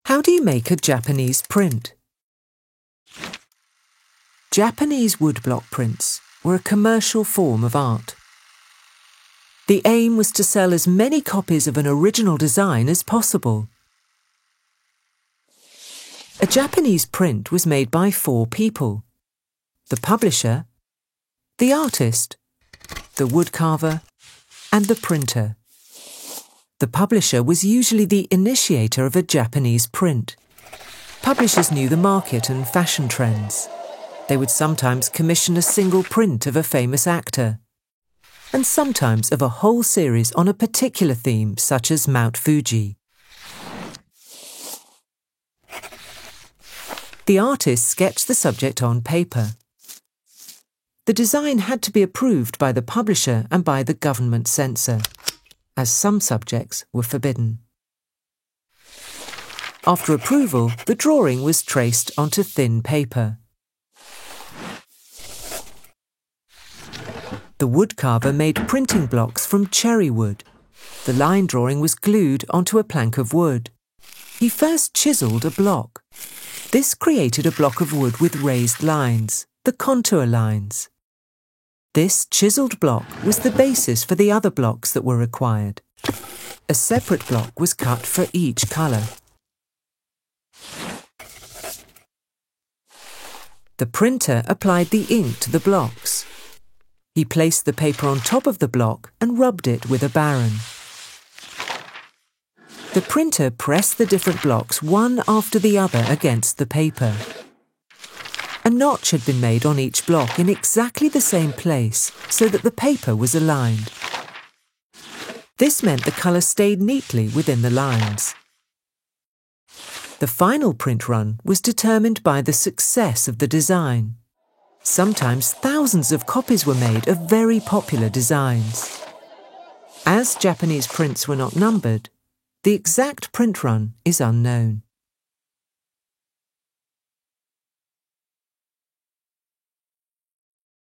How do you make a Japanese print? Japanese woodblock prints were a commercial form of art. The aim was to sell as many copies of an original design as possible. A Japanese print was made by 4 people: the publisher, the artist, the woodcarver, and the printer. The publisher was usually the initiator of a Japanese print. Publishers knew the market and fashion trends. They would sometimes commission a single print of a famous actor, and sometimes of a whole series on a particular theme, such as Mount Fuji. The artist sketched the subject on paper. The design had to be approved by the publisher and by the government censor, as some subjects were forbidden. After approval, the drawing was traced onto thin paper. The woodcarver made printing blocks from cherry wood. The line drawing was glued onto a plank of wood. He first chiselled a block. This created a block of wood with raised lines, the contour lines. This chiselled block was the basis for the other blocks that were required. A separate block was cut for each colour. The printer applied the ink to the blocks. He placed the paper on top of the block and rubbed it with a baren. The printer pressed the different blocks one after the other against the paper. A notch had been made on each block in exactly the same place so that the paper was aligned. This meant the colour stayed neatly within the lines. The final print run was determined by the success of the design. Sometimes thousands of copies were made of very popular designs. As Japanese prints were not numbered, the exact print run is unknown.